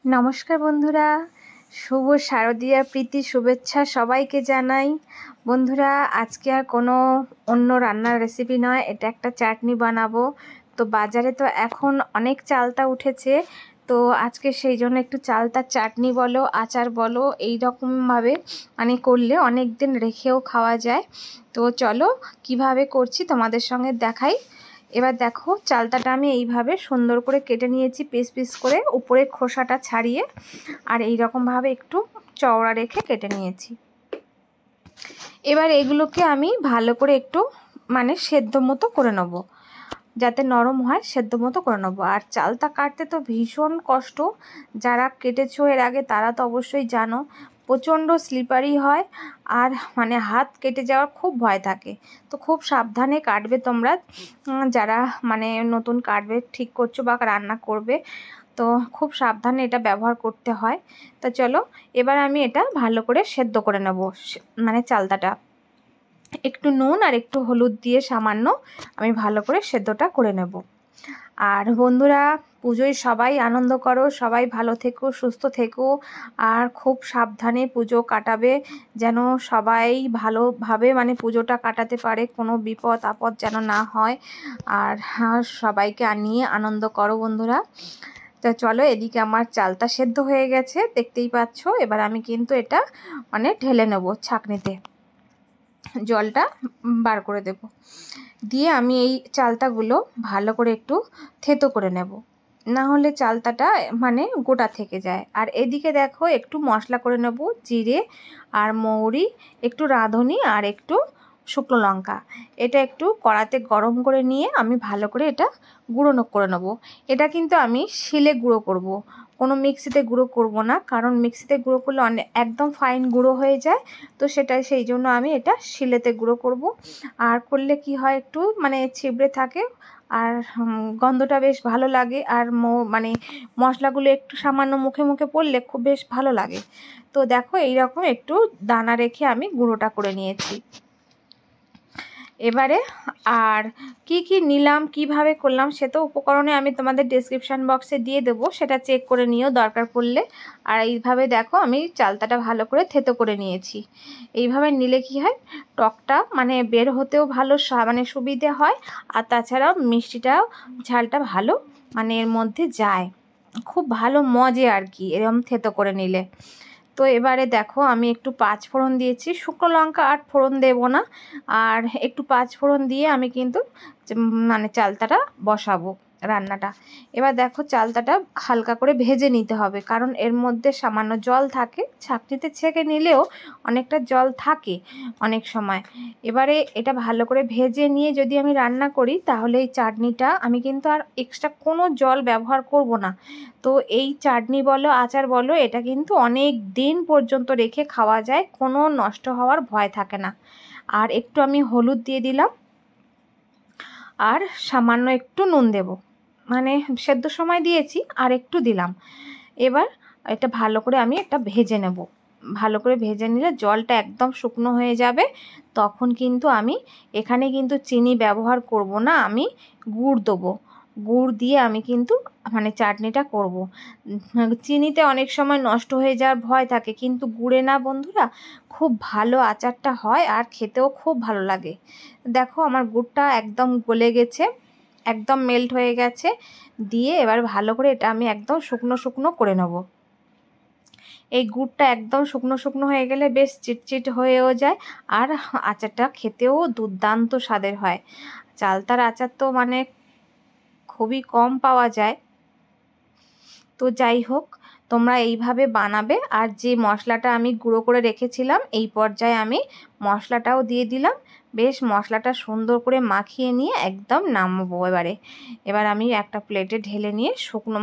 নমস্কার বন্ধুরা, শুভ শারদীয়ার প্রীতি শুভেচ্ছা সবাইকে জানাই। বন্ধুরা, আজকে আর কোনো অন্য রান্নার রেসিপি নয়, এটা একটা চাটনি বানাবো। তো বাজারে তো এখন অনেক চালতা উঠেছে, তো আজকে সেই জন্য একটু চালতার চাটনি বলো আচার বলো এই রকমভাবে করলে অনেক দিন রেখেও খাওয়া যায়। তো চলো কিভাবে করছি তোমাদের সঙ্গে দেখাই। এবার দেখো, চালতাটা আমি এইভাবে সুন্দর করে কেটে নিয়েছি পিস পিস করে, উপরে খোসাটা ছাড়িয়ে, আর এই রকমভাবে একটু চওড়া রেখে কেটে নিয়েছি। এবার এগুলোকে আমি ভালো করে একটু সেদ্ধ মতো করে নেব, যাতে নরম হয়, সেদ্ধ মতো করে নেব। আর চালতা কাটতে তো ভীষণ কষ্ট, যারা কেটেছো এর আগে তারা তো অবশ্যই জানো, প্রচণ্ড স্লিপারি হয়, আর হাত কেটে যাওয়ার খুব ভয় থাকে। তো খুব সাবধানে কাটবে তোমরা, যারা নতুন কাটবে ঠিক করছো বা রান্না করবে, তো খুব সাবধানে এটা ব্যবহার করতে হয়। তো চলো, এবার আমি এটা ভালো করে সেদ্ধ করে নেব। চালতাটা একটু নুন আর একটু হলুদ দিয়ে সামান্য আমি ভালো করে সেদ্ধটা করে নেব। আর বন্ধুরা, পুজোয় সবাই আনন্দ করো, সবাই ভালো থেকো, সুস্থ থেকো, আর খুব সাবধানে পুজো কাটাবে, যেন সবাই ভালোভাবে পুজোটা কাটাতে পারে, কোনো বিপদ আপদ যেন না হয়। আর সবাইকে নিয়ে আনন্দ করো বন্ধুরা। তো চলো, এদিকে আমার চালটা সেদ্ধ হয়ে গেছে, দেখতেই পাচ্ছ। এবার আমি কিন্তু এটা ঢেলে নেব ছাঁকনিতে, জলটা বার করে দেব, দিয়ে আমি এই চালতাগুলো ভালো করে একটু থেতো করে নেব, না হলে চালতাটা গোটা থেকে যায়। আর এদিকে দেখো, একটু মশলা করে নেব, জিরে আর মৌরি, একটু রাঁধুনি আর একটু শুকনো লঙ্কা। এটা একটু কড়াতে গরম করে নিয়ে আমি ভালো করে এটা গুঁড়ো করে নেব। এটা কিন্তু আমি শিলে গুঁড়ো করব, কোনো মিক্সিতে গুঁড়ো করব না, কারণ মিক্সিতে গুঁড়ো করলে একদম ফাইন গুঁড়ো হয়ে যায়। তো সেই জন্য আমি এটা শিলেতে গুঁড়ো করব। আর করলে কি হয়, একটু ছিবড়ে থাকে, আর গন্ধটা বেশ ভালো লাগে, আর মশলাগুলো একটু সামান্য মুখে মুখে পড়লে খুব বেশ ভালো লাগে। তো দেখো, এইরকম একটু দানা রেখে আমি গুঁড়োটা করে নিয়েছি। এবারে আর কি কি নিলাম, কিভাবে করলাম, সে তো উপকরণে আমি তোমাদের ডেসক্রিপশান বক্সে দিয়ে দেবো, সেটা চেক করে নিও দরকার পড়লে। আর এইভাবে দেখো, আমি চালতাটা ভালো করে থেতো করে নিয়েছি। এইভাবে নিলে কি হয়, টকটা বের হতেও ভালো সুবিধে হয়, আর তাছাড়াও মিষ্টিটাও, ঝালটা ভালো এর মধ্যে যায়, খুব ভালো মজে আর কি এরকম থেতো করে নিলে। তো এবারে দেখো, আমি একটু পাঁচ ফোড়ন দিয়েছি, শুকনো লঙ্কা আর ফোড়ন দেব না, আর একটু পাঁচ ফোড়ন দিয়ে আমি কিন্তু চালতাটা বসাবো, রান্নাটা। এবার দেখো, চালতাটা হালকা করে ভেজে নিতে হবে, কারণ এর মধ্যে সামান্য জল থাকে, ছাঁকনিতে ছেঁকে নিলেও অনেকটা জল থাকে অনেক সময়। এবারে এটা ভালো করে ভেজে নিয়ে যদি আমি রান্না করি, তাহলে এই চাটনিটা আমি কিন্তু আর এক্সট্রা কোনো জল ব্যবহার করব না। তো এই চাটনি বলো আচার বলো, এটা কিন্তু অনেক দিন পর্যন্ত রেখে খাওয়া যায়, কোনো নষ্ট হওয়ার ভয় থাকে না। আর একটু আমি হলুদ দিয়ে দিলাম, আর সামান্য একটু নুন দেব, সেদ্ধ সময় দিয়েছি আর একটু দিলাম। এবার এটা ভালো করে আমি একটা ভেজে নেব, ভালো করে ভেজে নিলে জলটা একদম শুকনো হয়ে যাবে। তখন কিন্তু আমি এখানে কিন্তু চিনি ব্যবহার করব না, আমি গুড় দেবো। গুড় দিয়ে আমি কিন্তু চাটনিটা করব। চিনিতে অনেক সময় নষ্ট হয়ে যাওয়ার ভয় থাকে, কিন্তু গুড়ে না বন্ধুরা, খুব ভালো আচারটা হয়, আর খেতেও খুব ভালো লাগে। দেখো, আমার গুড়টা একদম গলে গেছে, একদম মেল্ট হয়ে গেছে। দিয়ে এবার ভালো করে এটা আমি একদম শুকনো শুকনো করে নেব। এই গুড়টা একদম শুকনো শুকনো হয়ে গেলে বেশ চিটচিট হয়েও যায়, আর আচারটা খেতেও দুর্দান্ত স্বাদের হয়। চালতার আচার তো খুবই কম পাওয়া যায়। তো যাই হোক, তোমরা এইভাবে বানাবে। আর যে মশলাটা আমি গুঁড়ো করে রেখেছিলাম, এই পর্যায়ে আমি মশলাটাও দিয়ে দিলাম, বেশ মশলাটা সুন্দর করে মাখিয়ে নিয়ে একদম নামাবো। এবার আমি একটা প্লেটে ঢেলে নিয়ে শুকনো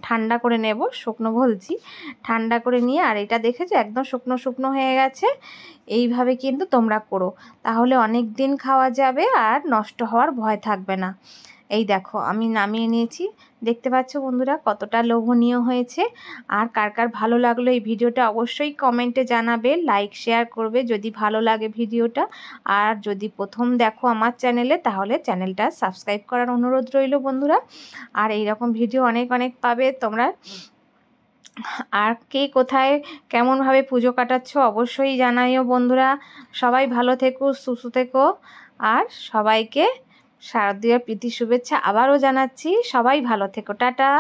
ঠান্ডা করে নেব, শুকনো বলছি, ঠান্ডা করে নিয়ে। আর এটা দেখেছো, একদম শুকনো শুকনো হয়ে গেছে। এইভাবে কিন্তু তোমরা করো, তাহলে অনেক দিন খাওয়া যাবে, আর নষ্ট হওয়ার ভয় থাকবে না। এই দেখো, আমি নামিয়ে নিয়েছি। দেখতে পাচ্ছ বন্ধুরা, কতটা লোভনীয় হয়েছে। আর কার কার ভালো লাগলো এই ভিডিওটা অবশ্যই কমেন্টে জানাবে, লাইক শেয়ার করবে যদি ভালো লাগে ভিডিওটা। আর যদি প্রথম দেখো আমার চ্যানেলে, তাহলে চ্যানেলটা সাবস্ক্রাইব করার অনুরোধ রইল বন্ধুরা। আর এই রকম ভিডিও অনেক অনেক পাবে তোমরা। আর কে কোথায় কেমনভাবে পুজো কাটাচ্ছ অবশ্যই জানাইও বন্ধুরা। সবাই ভালো থেকো, সুস্থ থেকো, আর সবাইকে শারদীয়ার প্রীতি শুভেচ্ছা আবারও জানাচ্ছি। সবাই ভালো থেকো, টাটা।